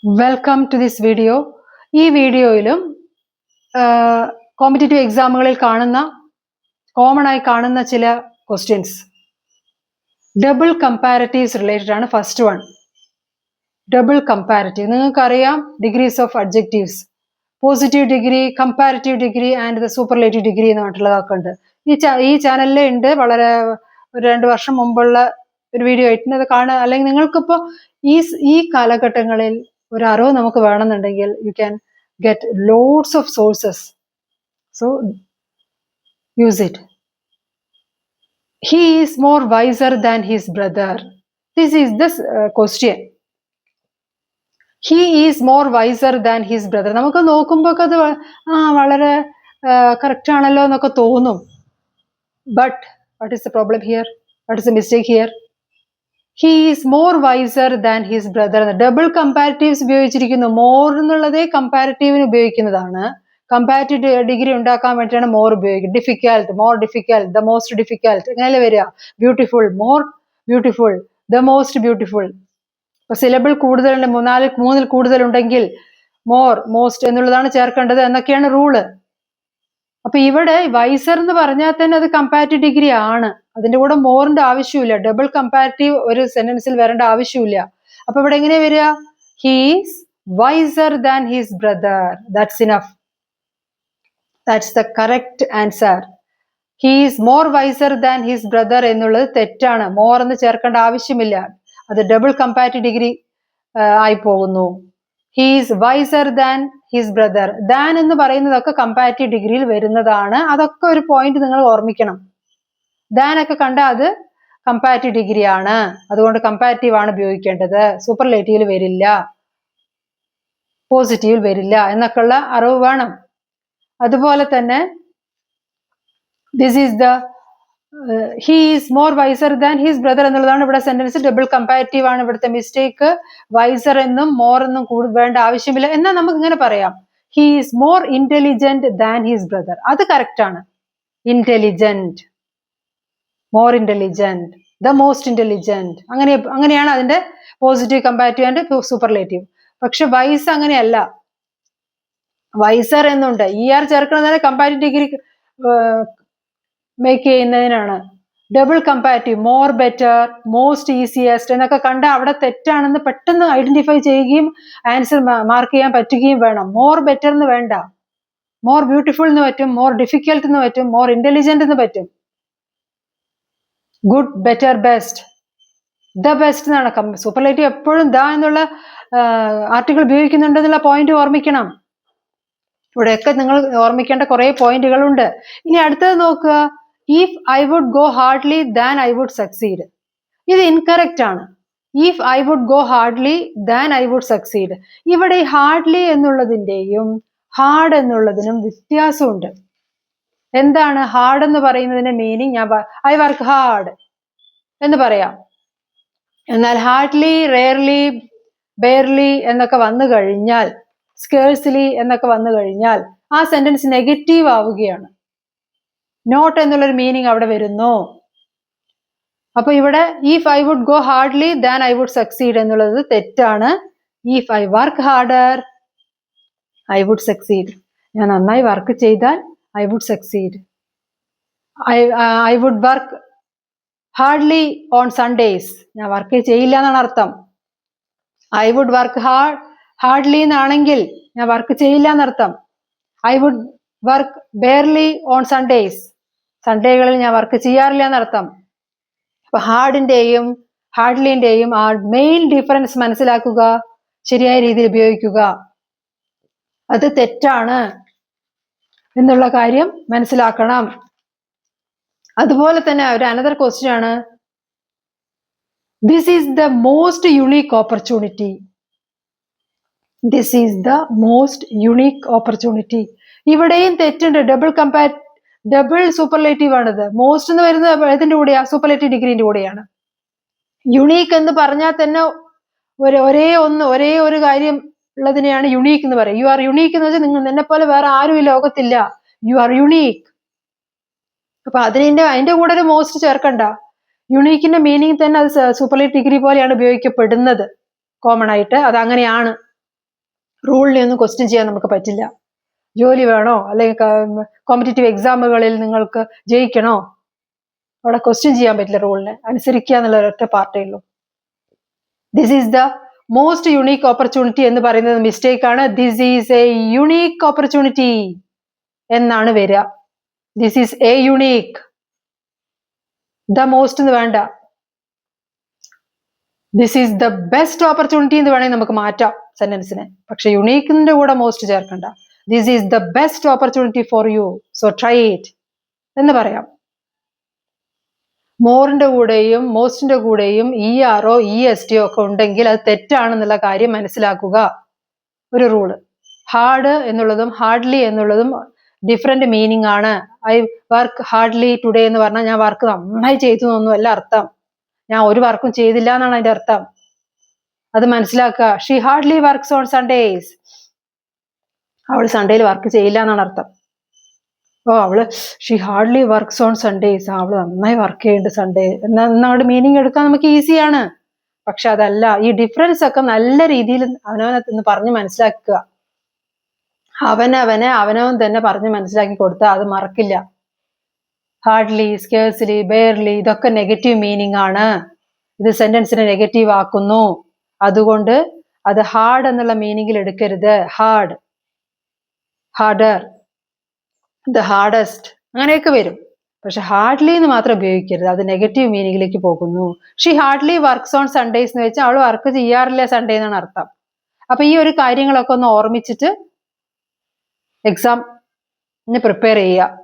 Welcome to this video. ഈ വീഡിയോയിലും competitive എക്സാമുകളിൽ common ആയി കാണുന്ന ചില ക്വസ്റ്റ്യൻസ് ഡബിൾ കമ്പാരറ്റീവ്സ് റിലേറ്റഡ് ആണ്. First one double comparative. നിങ്ങൾക്കറിയാം degrees of adjectives, positive degree, comparative degree and the superlative degree എന്ന് പറഞ്ഞിട്ടുള്ളതൊക്കെ ഉണ്ട്. ഈ ചാനലിൽ ഉണ്ട്. വളരെ ഒരു 2 വർഷം മുമ്പുള്ള ഒരു വീഡിയോ ആയിട്ടുണ്ട്. അത് കാണുക. അല്ലെങ്കിൽ നിങ്ങൾക്കിപ്പോൾ ഈ കാലഘട്ടങ്ങളിൽ ഒരു അറിവ് നമുക്ക് വേണമെന്നുണ്ടെങ്കിൽ you can get loads of sources. So use it. He is more wiser than his brother. This is the question. He is more wiser than his brother. നമുക്ക് നോക്കുമ്പോൾ അത് വളരെ കറക്റ്റ് ആണല്ലോ എന്നൊക്കെ തോന്നും. But what is the problem here? What is the mistake here? He is more wiser than his brother. Double comparatives ഉപയോഗിച്ചിരിക്കുന്നു. More എന്നുള്ളത് കമ്പാരിറ്റീവിന് ഉപയോഗിക്കുന്നതാണ്. കമ്പാരിറ്റീവ് ഡിഗ്രി ഉണ്ടാക്കാൻ വേണ്ടിയിട്ടാണ് മോർ ഉപയോഗിക്കുന്നത്. Difficult, more difficult, the most difficult, അങ്ങനെയല്ലേ വരിക. Beautiful, more beautiful, the most beautiful. ഇപ്പൊ സിലബിൾ കൂടുതലുണ്ട്, മൂന്നിൽ കൂടുതലുണ്ടെങ്കിൽ മോർ, മോസ്റ്റ് എന്നുള്ളതാണ് ചേർക്കേണ്ടത് എന്നൊക്കെയാണ് റൂള്. അപ്പൊ ഇവിടെ വൈസർ എന്ന് പറഞ്ഞാൽ തന്നെ അത് കമ്പാരിറ്റീവ് ഡിഗ്രി ആണ്. അതിന്റെ കൂടെ മോറിന്റെ ആവശ്യമില്ല. ഡബിൾ കമ്പാരിറ്റീവ് ഒരു സെന്റൻസിൽ വരേണ്ട ആവശ്യമില്ല. അപ്പൊ ഇവിടെ എങ്ങനെയാ വരിക? He's wiser than his brother. That's enough. That's the correct answer. He is more wiser than his brother എന്നുള്ളത് തെറ്റാണ്. മോർ എന്ന് ചേർക്കേണ്ട ആവശ്യമില്ല. അത് ഡബിൾ കമ്പാരിറ്റീവ് ഡിഗ്രി ആയി പോകുന്നു. He is wiser than his brother. Than എന്ന് പറയുന്നതൊക്കെ കമ്പാരിറ്റീവ് ഡിഗ്രിയിൽ വരുന്നതാണ്. അതൊക്കെ ഒരു പോയിന്റ് നിങ്ങൾ ഓർമ്മിക്കണം. Than ഒക്കെ കണ്ടാൽ അത് കമ്പാരിറ്റീവ് ഡിഗ്രി ആണ്. അതുകൊണ്ട് കമ്പാരിറ്റീവ് ആണ് ഉപയോഗിക്കേണ്ടത്. സൂപ്പർലേറ്റീവിൽ വരില്ല, പോസിറ്റീവിൽ വരില്ല എന്നൊക്കെയുള്ള അറിവ് വേണം. അതുപോലെ തന്നെ this is the he is more visor than his brother എന്നുള്ളതാണ് ഇവിടെ സെന്റൻസ്. ഡബിൾ കമ്പാരിറ്റീവ് ആണ് ഇവിടുത്തെ മിസ്റ്റേക്ക്. വൈസർ എന്നും മോർ എന്നും വേണ്ട ആവശ്യമില്ല. എന്നാൽ നമുക്ക് ഇങ്ങനെ പറയാം, he is more intelligent than his brother. അത് കറക്റ്റ് ആണ്. Intelligent, more intelligent, the most intelligent, അങ്ങനെയാണ് അതിന്റെ പോസിറ്റീവ്, കമ്പാരിറ്റീവ് ആൻഡ് സൂപ്പർലേറ്റീവ്. പക്ഷെ വൈസ് അങ്ങനെയല്ല. വൈസർ എന്നുണ്ട്. ചേർക്കുന്നത് കമ്പാരിറ്റീവ് ഡിഗ്രി മേക്ക് ചെയ്യുന്നതിനാണ്. Double comparative, more better, most easiest എന്നൊക്കെ കണ്ട അവിടെ തെറ്റാണെന്ന് പെട്ടെന്ന് ഐഡന്റിഫൈ ചെയ്യുകയും ആൻസർ മാർക്ക് ചെയ്യാൻ പറ്റുകയും വേണം. മോർ ബെറ്റർ എന്ന് വേണ്ട. മോർ ബ്യൂട്ടിഫുൾ എന്ന് പറ്റും, മോർ ഡിഫിക്കൽട്ട് എന്ന് പറ്റും, മോർ ഇന്റലിജന്റ് എന്ന് പറ്റും. Good, better, best, the best എന്നാണ്. സൂപ്പർലേറ്റീവ് എപ്പോഴും ദ എന്നുള്ള ആർട്ടിക്കിൾ ഉപയോഗിക്കുന്നുണ്ടെന്നുള്ള പോയിന്റ് ഓർമ്മിക്കണം. ഇവിടെയൊക്കെ നിങ്ങൾ ഓർമ്മിക്കേണ്ട കുറെ പോയിന്റുകളുണ്ട്. ഇനി അടുത്തത് നോക്കുക. If I would go hardly than I would succeed. ഇത് ഇൻകറക്റ്റ് ആണ്. If I would go hardly than I would succeed. ഇവിടെ ഹാർഡ്ലി എന്നുള്ളതിന്റെയും ഹാർഡ് എന്നുള്ളതിനും വ്യത്യാസമുണ്ട്. എന്താണ് ഹാർഡ് എന്ന് പറയുന്നതിന്റെ മീനിങ്? ഐ വർക്ക് ഹാർഡ് എന്ന് പറയാം. എന്നാൽ ഹാർഡ്ലി, റെയർലി, ബെയർലി എന്നൊക്കെ വന്നു കഴിഞ്ഞാൽ, സ്കേഴ്സ്ലി എന്നൊക്കെ വന്നു കഴിഞ്ഞാൽ ആ സെന്റൻസ് നെഗറ്റീവ് ആവുകയാണ്. നോട്ട് എന്നുള്ളൊരു മീനിങ് അവിടെ വരുന്നു. അപ്പൊ ഇവിടെ if I would go hardly than I would succeed എന്നുള്ളത് തെറ്റാണ്. If I work harder I would succeed. ഞാൻ നന്നായി വർക്ക് ചെയ്താൽ I would succeed. I would work hardly on Sundays. ഞാൻ വർക്ക് ചെയ്യില്ല എന്നാണ് അർത്ഥം. ഐ വുഡ് വർക്ക് ഹാർഡ്ലി എന്നാണെങ്കിൽ ഞാൻ വർക്ക് ചെയ്യില്ല എന്നർത്ഥം. I would work barely on Sundays. സൺഡേകളിൽ ഞാൻ വർക്ക് ചെയ്യാറില്ല എന്നർത്ഥം. അപ്പൊ ഹാർഡിന്റെയും ഹാർഡ്ലിന്റെയും ആ മെയിൻ ഡിഫറൻസ് മനസ്സിലാക്കുക, ശരിയായ രീതിയിൽ ഉപയോഗിക്കുക. അത് തെറ്റാണ് എന്നുള്ള കാര്യം മനസ്സിലാക്കണം. അതുപോലെ തന്നെ ഒരു അനദർ ക്വസ്റ്റ്യൻ ആണ്, this is the most unique opportunity. This is the most unique opportunity. ഇവിടെയും തെറ്റുണ്ട്. ഡബിൾ സൂപ്പർലേറ്റീവ് ആണിത്. മോസ്റ്റ് എന്ന് വരുന്നത് ഏതിന്റെ കൂടെയാ? സൂപ്പർലേറ്റീവ് ഡിഗ്രിന്റെ കൂടെയാണ്. യുണീക്ക് എന്ന് പറഞ്ഞാൽ തന്നെ ഒരേ ഒരു കാര്യം ഉള്ളതിനെയാണ് യുണീക്ക് എന്ന് പറയുക. യു ആർ യുണീക്ക് എന്ന് വെച്ചാൽ നിങ്ങൾ നിന്നെ പോലെ വേറെ ആരും ഈ ലോകത്തില്ല. You are unique. അപ്പൊ അതിന്റെ കൂടെ ഒരു മോസ്റ്റ് ചേർക്കണ്ട. യുണീക്കിന്റെ മീനിങ് തന്നെ അത് സൂപ്പർലേറ്റീവ് ഡിഗ്രി പോലെയാണ് ഉപയോഗിക്കപ്പെടുന്നത് കോമൺ ആയിട്ട്. അത് അങ്ങനെയാണ്. റൂളിനെ ഒന്നും ക്വസ്റ്റ്യൻ ചെയ്യാൻ നമുക്ക് പറ്റില്ല. ജോലി വേണോ അല്ലെങ്കിൽ കോമ്പറ്റേറ്റീവ് എക്സാമുകളിൽ നിങ്ങൾക്ക് ജയിക്കണോ, അവിടെ ക്വസ്റ്റ്യൻ ചെയ്യാൻ പറ്റില്ല. റൂളിനെ അനുസരിക്കുക എന്നുള്ള ഒരൊറ്റ പാർട്ടേ ഉള്ളൂ. This is the most unique opportunity എന്ന് പറയുന്നത് മിസ്റ്റേക്ക് ആണ്. This is A unique opportunity എന്നാണ് വരിക. This is A unique. The most എന്ന് വേണ്ട. This is the best opportunity എന്ന് വേണമെങ്കിൽ നമുക്ക് മാറ്റാം സെന്റൻസിനെ. പക്ഷെ യുണീക്കിന്റെ കൂടെ മോസ്റ്റ് ചേർക്കണ്ട. This is the best opportunity for you, so try it എന്ന് പറയാം. മോറിന്റെ കൂടെയും മോസ്റ്റിന്റെ കൂടെയും ER EST ഒക്കെ ഉണ്ടെങ്കിൽ അത് തെറ്റാണെന്നുള്ള കാര്യം മനസ്സിലാക്കുക. ഒരു റൂള്. ഹാർഡ് എന്നുള്ളതും ഹാർഡ്ലി എന്നുള്ളതും ഡിഫറെന്റ് മീനിങ് ആണ്. ഐ വർക്ക് ഹാർഡ്ലി ടുഡേ എന്ന് പറഞ്ഞാൽ ഞാൻ വർക്ക് നന്നായി ചെയ്തു എന്നൊന്നുമല്ല അർത്ഥം. ഞാൻ ഒരു വർക്കും ചെയ്തില്ല എന്നാണ് അതിന്റെ അർത്ഥം. അത് മനസ്സിലാക്കുക. She hardly works on Sundays. അവൾ സൺഡേയിൽ വർക്ക് ചെയ്യില്ല എന്നാണ് അർത്ഥം. അവള് she hardly works on Sundays. അവള് നന്നായി വർക്ക് ചെയ്യുന്നുണ്ട് സൺഡേ എന്നവിടെ മീനിങ് എടുക്കാൻ നമുക്ക് ഈസിയാണ്. പക്ഷെ അതല്ല. ഈ ഡിഫറൻസ് ഒക്കെ നല്ല രീതിയിൽ അവനവനെ പറഞ്ഞ് മനസ്സിലാക്കുക. അവനവൻ തന്നെ പറഞ്ഞ് മനസ്സിലാക്കി കൊടുത്താൽ അത് മറക്കില്ല. ഹാർഡ്ലി, സ്കേഴ്സ്ലി, ബെയർലി ഇതൊക്കെ നെഗറ്റീവ് മീനിങ് ആണ്. ഇത് സെന്റൻസിനെ നെഗറ്റീവ് ആക്കുന്നു. അതുകൊണ്ട് അത് ഹാർഡ് എന്നുള്ള മീനിങ്ങിൽ എടുക്കരുത്. ഹാർഡ്, ഹാർഡർ, ദ ഹാർഡസ്റ്റ് അങ്ങനെയൊക്കെ വരും. പക്ഷെ ഹാർഡ്ലി എന്ന് മാത്രം ഉപയോഗിക്കരുത്. അത് നെഗറ്റീവ് മീനിങ്ങിലേക്ക് പോകുന്നു. She hardly works on Sundays എന്ന് വെച്ചാൽ അവൾ വർക്ക് ചെയ്യാറില്ല സൺഡേ എന്നാണ് അർത്ഥം. അപ്പൊ ഈ ഒരു കാര്യങ്ങളൊക്കെ ഒന്ന് ഓർമ്മിച്ചിട്ട് എക്സാമിന് പ്രിപ്പയർ ചെയ്യുക.